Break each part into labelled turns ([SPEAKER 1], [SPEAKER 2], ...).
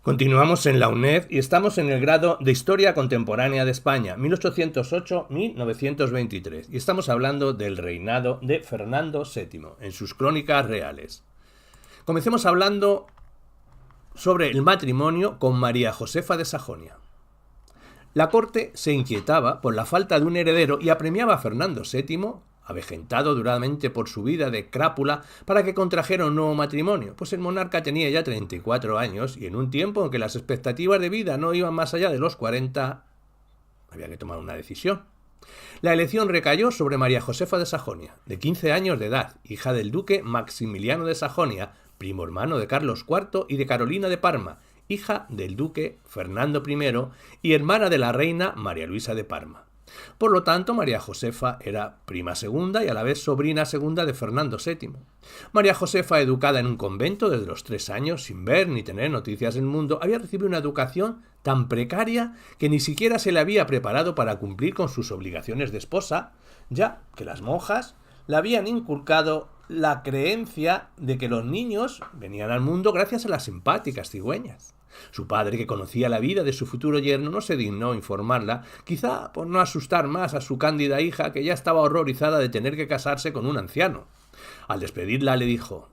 [SPEAKER 1] Continuamos en la UNED y estamos en el grado de Historia Contemporánea de España, 1808-1923, y estamos hablando del reinado de Fernando VII, en sus crónicas reales. Comencemos hablando sobre el matrimonio con María Josefa de Sajonia. La corte se inquietaba por la falta de un heredero y apremiaba a Fernando VII, avejentado duramente por su vida de crápula, para que contrajera un nuevo matrimonio, pues el monarca tenía ya 34 años y en un tiempo en que las expectativas de vida no iban más allá de los 40, había que tomar una decisión. La elección recayó sobre María Josefa de Sajonia, de 15 años de edad, hija del duque Maximiliano de Sajonia, primo hermano de Carlos IV y de Carolina de Parma, hija del duque Fernando I y hermana de la reina María Luisa de Parma. Por lo tanto, María Josefa era prima segunda y a la vez sobrina segunda de Fernando VII. María Josefa, educada en un convento desde los 3 años, sin ver ni tener noticias del mundo, había recibido una educación tan precaria que ni siquiera se le había preparado para cumplir con sus obligaciones de esposa, ya que las monjas le habían inculcado la creencia de que los niños venían al mundo gracias a las simpáticas cigüeñas. Su padre, que conocía la vida de su futuro yerno, no se dignó informarla, quizá por no asustar más a su cándida hija, que ya estaba horrorizada de tener que casarse con un anciano. Al despedirla le dijo: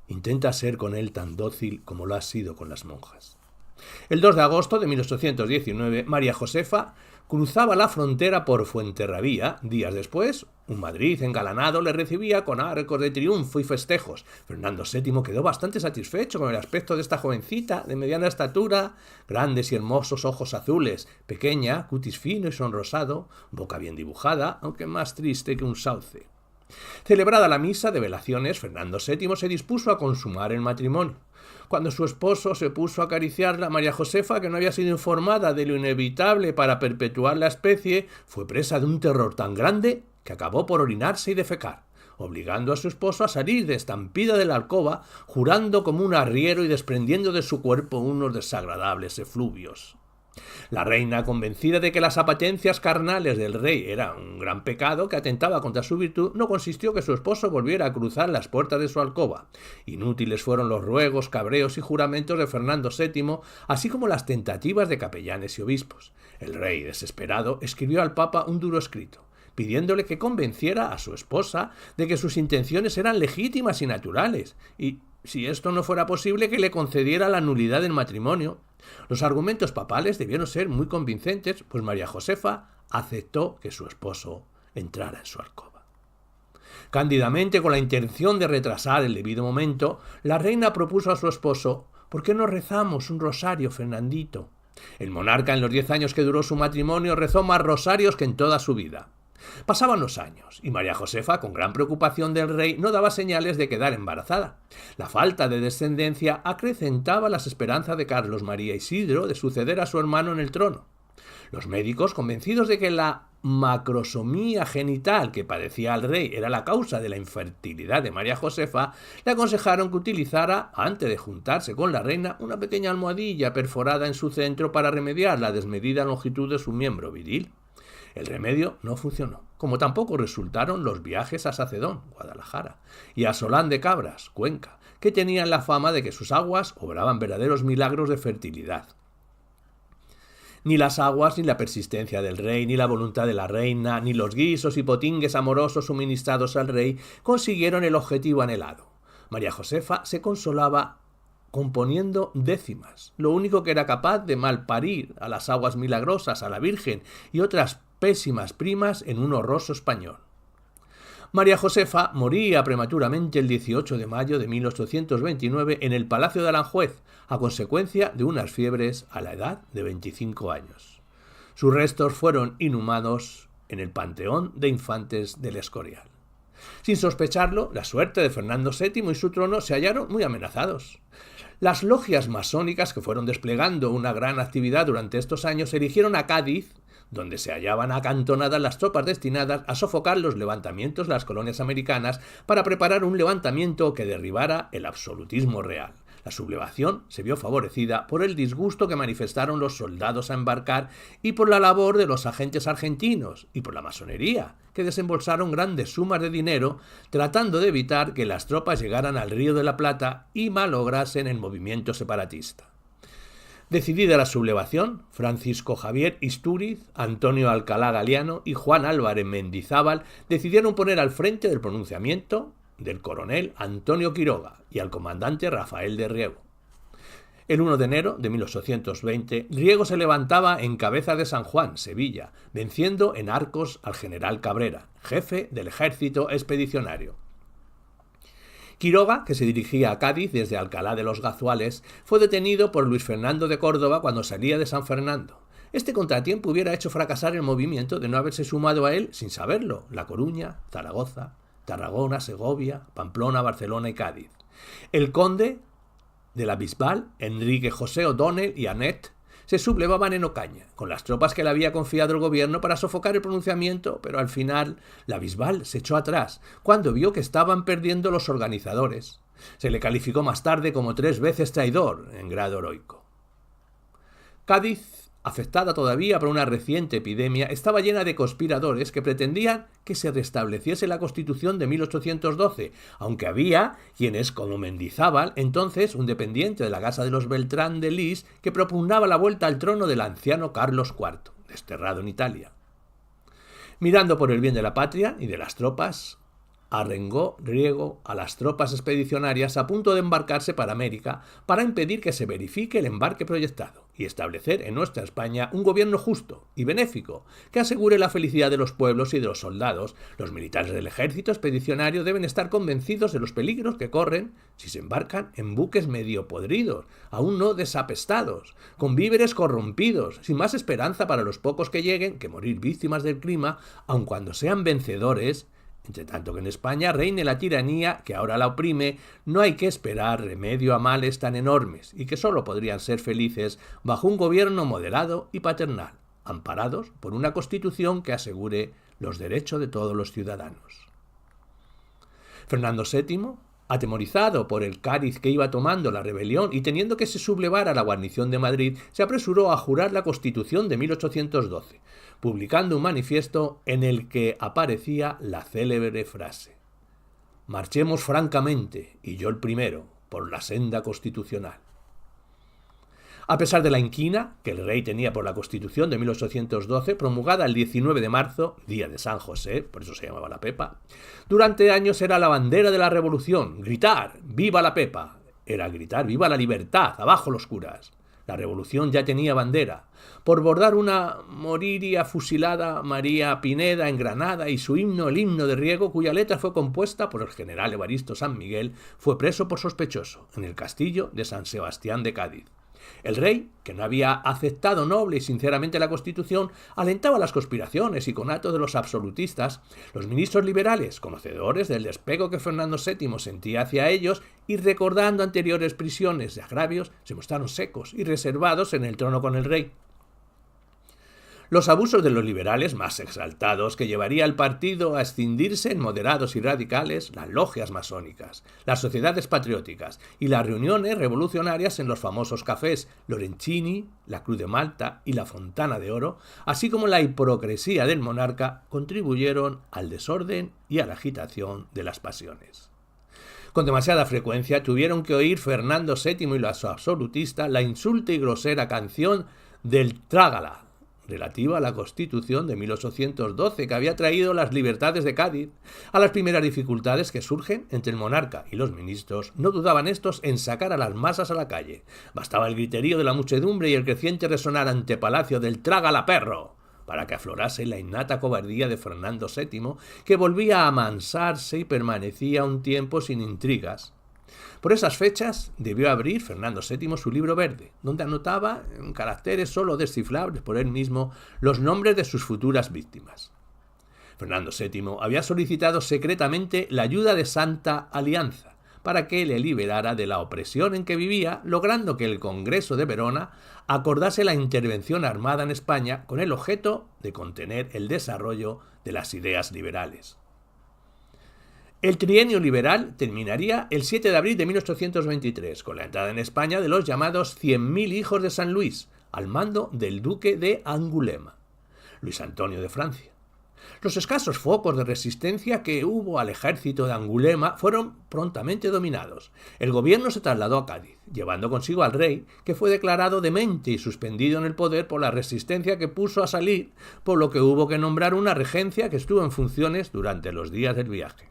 [SPEAKER 1] «Intenta ser con él tan dócil como lo has sido con las monjas». El 2 de agosto de 1819, María Josefa cruzaba la frontera por Fuenterrabía. Días después, un Madrid engalanado le recibía con arcos de triunfo y festejos. Fernando VII quedó bastante satisfecho con el aspecto de esta jovencita de mediana estatura, grandes y hermosos ojos azules, pequeña, cutis fino y sonrosado, boca bien dibujada, aunque más triste que un sauce. Celebrada la misa de velaciones, Fernando VII se dispuso a consumar el matrimonio. Cuando su esposo se puso a acariciarla, María Josefa, que no había sido informada de lo inevitable para perpetuar la especie, fue presa de un terror tan grande que acabó por orinarse y defecar, obligando a su esposo a salir de estampida de la alcoba, jurando como un arriero y desprendiendo de su cuerpo unos desagradables efluvios. La reina, convencida de que las apetencias carnales del rey eran un gran pecado que atentaba contra su virtud, no consintió que su esposo volviera a cruzar las puertas de su alcoba. Inútiles fueron los ruegos, cabreos y juramentos de Fernando VII, así como las tentativas de capellanes y obispos. El rey, desesperado, escribió al Papa un duro escrito, pidiéndole que convenciera a su esposa de que sus intenciones eran legítimas y naturales, y, si esto no fuera posible, que le concediera la nulidad del matrimonio. Los argumentos papales debieron ser muy convincentes, pues María Josefa aceptó que su esposo entrara en su alcoba. Cándidamente, con la intención de retrasar el debido momento, la reina propuso a su esposo: «¿Por qué no rezamos un rosario, Fernandito?». El monarca, en los 10 años que duró su matrimonio, rezó más rosarios que en toda su vida. Pasaban los años, y María Josefa, con gran preocupación del rey, no daba señales de quedar embarazada. La falta de descendencia acrecentaba las esperanzas de Carlos María Isidro de suceder a su hermano en el trono. Los médicos, convencidos de que la macrosomía genital que padecía el rey era la causa de la infertilidad de María Josefa, le aconsejaron que utilizara, antes de juntarse con la reina, una pequeña almohadilla perforada en su centro para remediar la desmedida longitud de su miembro viril. El remedio no funcionó, como tampoco resultaron los viajes a Sacedón, Guadalajara, y a Solán de Cabras, Cuenca, que tenían la fama de que sus aguas obraban verdaderos milagros de fertilidad. Ni las aguas, ni la persistencia del rey, ni la voluntad de la reina, ni los guisos y potingues amorosos suministrados al rey consiguieron el objetivo anhelado. María Josefa se consolaba componiendo décimas, lo único que era capaz de malparir a las aguas milagrosas, a la Virgen y otras pésimas primas en un horroroso español. María Josefa moría prematuramente el 18 de mayo de 1829 en el Palacio de Aranjuez, a consecuencia de unas fiebres a la edad de 25 años. Sus restos fueron inhumados en el Panteón de Infantes del Escorial. Sin sospecharlo, la suerte de Fernando VII y su trono se hallaron muy amenazados. Las logias masónicas, que fueron desplegando una gran actividad durante estos años, se erigieron a Cádiz, donde se hallaban acantonadas las tropas destinadas a sofocar los levantamientos de las colonias americanas para preparar un levantamiento que derribara el absolutismo real. La sublevación se vio favorecida por el disgusto que manifestaron los soldados a embarcar y por la labor de los agentes argentinos y por la masonería, que desembolsaron grandes sumas de dinero tratando de evitar que las tropas llegaran al Río de la Plata y malograsen el movimiento separatista. Decidida la sublevación, Francisco Javier Istúriz, Antonio Alcalá Galiano y Juan Álvarez Mendizábal decidieron poner al frente del pronunciamiento del coronel Antonio Quiroga y al comandante Rafael de Riego. El 1 de enero de 1820, Riego se levantaba en Cabeza de San Juan, Sevilla, venciendo en Arcos al general Cabrera, jefe del ejército expedicionario. Quiroga, que se dirigía a Cádiz desde Alcalá de los Gazuales, fue detenido por Luis Fernando de Córdoba cuando salía de San Fernando. Este contratiempo hubiera hecho fracasar el movimiento de no haberse sumado a él, sin saberlo, La Coruña, Zaragoza, Tarragona, Segovia, Pamplona, Barcelona y Cádiz. El conde de la Bisbal, Enrique José O'Donnell y Anet, se sublevaban en Ocaña, con las tropas que le había confiado el gobierno para sofocar el pronunciamiento, pero al final la Bisbal se echó atrás, cuando vio que estaban perdiendo los organizadores. Se le calificó más tarde como 3 veces traidor, en grado heroico. Cádiz, afectada todavía por una reciente epidemia, estaba llena de conspiradores que pretendían que se restableciese la Constitución de 1812, aunque había quienes, como Mendizábal, entonces un dependiente de la casa de los Beltrán de Lis, que propugnaba la vuelta al trono del anciano Carlos IV, desterrado en Italia. Mirando por el bien de la patria y de las tropas, arengó Riego a las tropas expedicionarias a punto de embarcarse para América para impedir que se verifique el embarque proyectado y establecer en nuestra España un gobierno justo y benéfico que asegure la felicidad de los pueblos y de los soldados. Los militares del ejército expedicionario deben estar convencidos de los peligros que corren si se embarcan en buques medio podridos, aún no desapestados, con víveres corrompidos, sin más esperanza para los pocos que lleguen que morir víctimas del clima, aun cuando sean vencedores. Entre tanto que en España reine la tiranía que ahora la oprime, no hay que esperar remedio a males tan enormes y que solo podrían ser felices bajo un gobierno moderado y paternal, amparados por una Constitución que asegure los derechos de todos los ciudadanos. Fernando VII, atemorizado por el cariz que iba tomando la rebelión y teniendo que se sublevara la guarnición de Madrid, se apresuró a jurar la Constitución de 1812, publicando un manifiesto en el que aparecía la célebre frase: «Marchemos francamente, y yo el primero, por la senda constitucional». A pesar de la inquina que el rey tenía por la Constitución de 1812, promulgada el 19 de marzo, día de San José, por eso se llamaba la Pepa, durante años era la bandera de la revolución. Gritar «¡Viva la Pepa!» era gritar «¡Viva la libertad! ¡Abajo los curas!». La revolución ya tenía bandera. Por bordar una moriría fusilada María Pineda en Granada y su himno, el himno de Riego, cuya letra fue compuesta por el general Evaristo San Miguel, fue preso por sospechoso en el castillo de San Sebastián de Cádiz. El rey, que no había aceptado noble y sinceramente la Constitución, alentaba las conspiraciones y conatos de los absolutistas. Los ministros liberales, conocedores del despego que Fernando VII sentía hacia ellos y recordando anteriores prisiones de agravios, se mostraron secos y reservados en el trono con el rey. Los abusos de los liberales más exaltados, que llevaría al partido a escindirse en moderados y radicales, las logias masónicas, las sociedades patrióticas y las reuniones revolucionarias en los famosos cafés Lorenzini, la Cruz de Malta y la Fontana de Oro, así como la hipocresía del monarca, contribuyeron al desorden y a la agitación de las pasiones. Con demasiada frecuencia tuvieron que oír Fernando VII y los absolutistas la insulta y grosera canción del Trágala, relativa a la Constitución de 1812, que había traído las libertades de Cádiz. A las primeras dificultades que surgen entre el monarca y los ministros, no dudaban estos en sacar a las masas a la calle. Bastaba el griterío de la muchedumbre y el creciente resonar ante palacio del «Trágala, perro», para que aflorase la innata cobardía de Fernando VII, que volvía a amansarse y permanecía un tiempo sin intrigas. Por esas fechas debió abrir Fernando VII su libro verde, donde anotaba, en caracteres solo descifrables por él mismo, los nombres de sus futuras víctimas. Fernando VII había solicitado secretamente la ayuda de Santa Alianza para que le liberara de la opresión en que vivía, logrando que el Congreso de Verona acordase la intervención armada en España con el objeto de contener el desarrollo de las ideas liberales. El trienio liberal terminaría el 7 de abril de 1823, con la entrada en España de los llamados 100.000 hijos de San Luis, al mando del duque de Angulema, Luis Antonio de Francia. Los escasos focos de resistencia que hubo al ejército de Angulema fueron prontamente dominados. El gobierno se trasladó a Cádiz, llevando consigo al rey, que fue declarado demente y suspendido en el poder por la resistencia que puso a salir, por lo que hubo que nombrar una regencia que estuvo en funciones durante los días del viaje.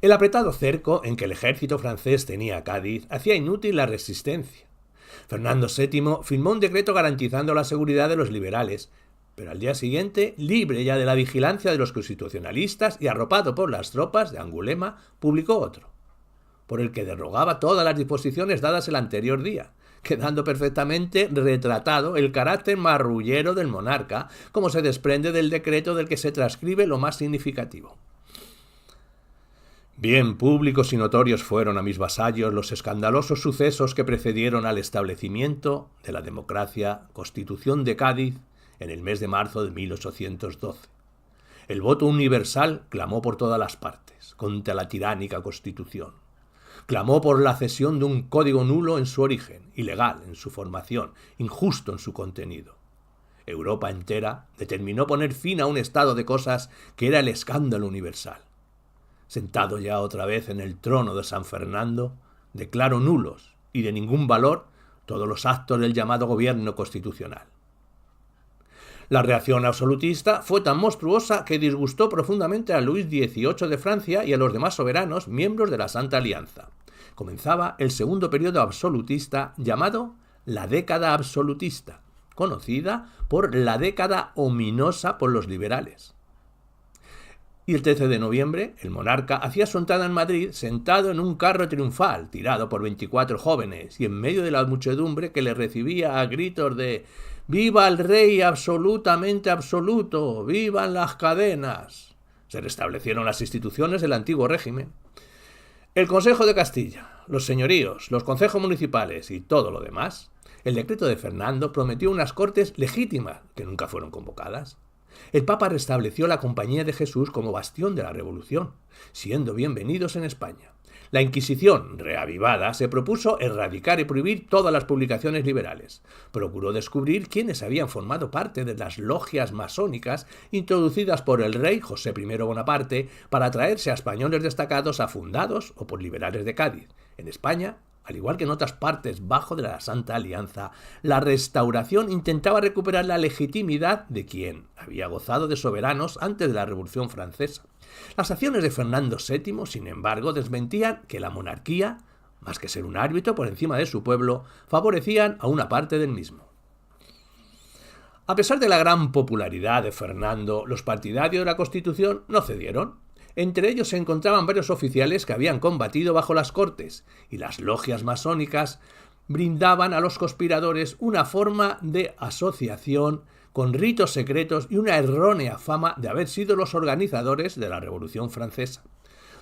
[SPEAKER 1] El apretado cerco en que el ejército francés tenía a Cádiz hacía inútil la resistencia. Fernando VII firmó un decreto garantizando la seguridad de los liberales, pero al día siguiente, libre ya de la vigilancia de los constitucionalistas y arropado por las tropas de Angulema, publicó otro, por el que derogaba todas las disposiciones dadas el anterior día, quedando perfectamente retratado el carácter marrullero del monarca, como se desprende del decreto del que se transcribe lo más significativo. Bien públicos y notorios fueron a mis vasallos los escandalosos sucesos que precedieron al establecimiento de la democracia Constitución de Cádiz en el mes de marzo de 1812. El voto universal clamó por todas las partes contra la tiránica Constitución. Clamó por la cesión de un código nulo en su origen, ilegal en su formación, injusto en su contenido. Europa entera determinó poner fin a un estado de cosas que era el escándalo universal. Sentado ya otra vez en el trono de San Fernando, declaró nulos y de ningún valor todos los actos del llamado gobierno constitucional. La reacción absolutista fue tan monstruosa que disgustó profundamente a Luis XVIII de Francia y a los demás soberanos miembros de la Santa Alianza. Comenzaba el segundo periodo absolutista llamado la década absolutista, conocida por la década ominosa por los liberales. Y el 13 de noviembre, el monarca hacía su entrada en Madrid sentado en un carro triunfal, tirado por 24 jóvenes, y en medio de la muchedumbre que le recibía a gritos de ¡Viva el rey absolutamente absoluto! ¡Vivan las cadenas! Se restablecieron las instituciones del antiguo régimen. El Consejo de Castilla, los señoríos, los concejos municipales y todo lo demás, el decreto de Fernando prometió unas cortes legítimas que nunca fueron convocadas. El Papa restableció la Compañía de Jesús como bastión de la Revolución, siendo bienvenidos en España. La Inquisición, reavivada, se propuso erradicar y prohibir todas las publicaciones liberales. Procuró descubrir quiénes habían formado parte de las logias masónicas introducidas por el rey José I Bonaparte para atraerse a españoles destacados afundados o por liberales de Cádiz. En España, al igual que en otras partes bajo de la Santa Alianza, la Restauración intentaba recuperar la legitimidad de quien había gozado de soberanos antes de la Revolución Francesa. Las acciones de Fernando VII, sin embargo, desmentían que la monarquía, más que ser un árbitro por encima de su pueblo, favorecían a una parte del mismo. A pesar de la gran popularidad de Fernando, los partidarios de la Constitución no cedieron. Entre ellos se encontraban varios oficiales que habían combatido bajo las Cortes, y las logias masónicas brindaban a los conspiradores una forma de asociación con ritos secretos y una errónea fama de haber sido los organizadores de la Revolución Francesa.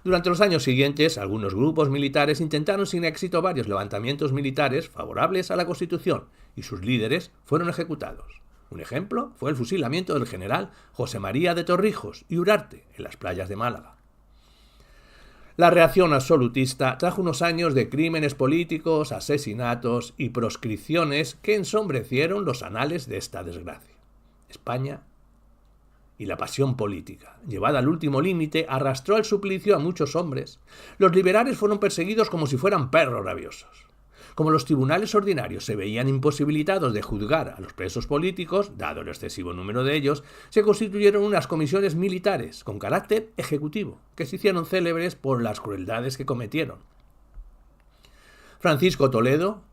[SPEAKER 1] Durante los años siguientes, algunos grupos militares intentaron sin éxito varios levantamientos militares favorables a la Constitución, y sus líderes fueron ejecutados. Un ejemplo fue el fusilamiento del general José María de Torrijos y Urarte en las playas de Málaga. La reacción absolutista trajo unos años de crímenes políticos, asesinatos y proscripciones que ensombrecieron los anales de esta desgracia. España y la pasión política, llevada al último límite, arrastró al suplicio a muchos hombres. Los liberales fueron perseguidos como si fueran perros rabiosos. Como los tribunales ordinarios se veían imposibilitados de juzgar a los presos políticos, dado el excesivo número de ellos, se constituyeron unas comisiones militares con carácter ejecutivo, que se hicieron célebres por las crueldades que cometieron. Francisco Toledo,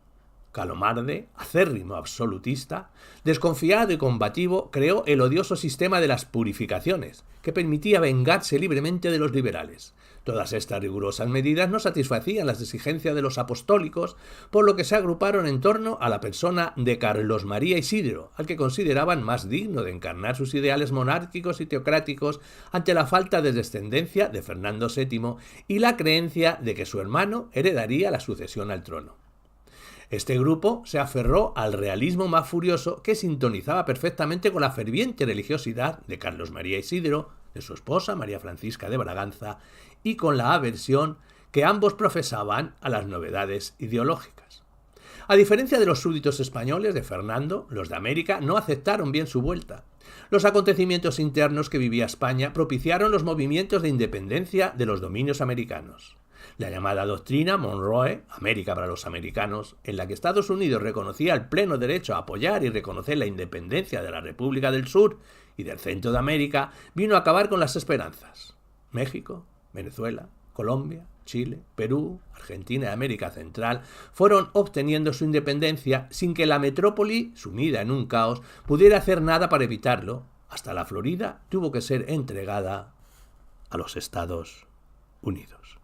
[SPEAKER 1] Calomarde, acérrimo absolutista, desconfiado y combativo, creó el odioso sistema de las purificaciones, que permitía vengarse libremente de los liberales. Todas estas rigurosas medidas no satisfacían las exigencias de los apostólicos, por lo que se agruparon en torno a la persona de Carlos María Isidro, al que consideraban más digno de encarnar sus ideales monárquicos y teocráticos ante la falta de descendencia de Fernando VII y la creencia de que su hermano heredaría la sucesión al trono. Este grupo se aferró al realismo más furioso que sintonizaba perfectamente con la ferviente religiosidad de Carlos María Isidro, de su esposa María Francisca de Braganza, y con la aversión que ambos profesaban a las novedades ideológicas. A diferencia de los súbditos españoles de Fernando, los de América no aceptaron bien su vuelta. Los acontecimientos internos que vivía España propiciaron los movimientos de independencia de los dominios americanos. La llamada doctrina Monroe, América para los americanos, en la que Estados Unidos reconocía el pleno derecho a apoyar y reconocer la independencia de la República del Sur y del Centro de América, vino a acabar con las esperanzas. México, Venezuela, Colombia, Chile, Perú, Argentina y América Central fueron obteniendo su independencia sin que la metrópoli, sumida en un caos, pudiera hacer nada para evitarlo. Hasta la Florida tuvo que ser entregada a los Estados Unidos.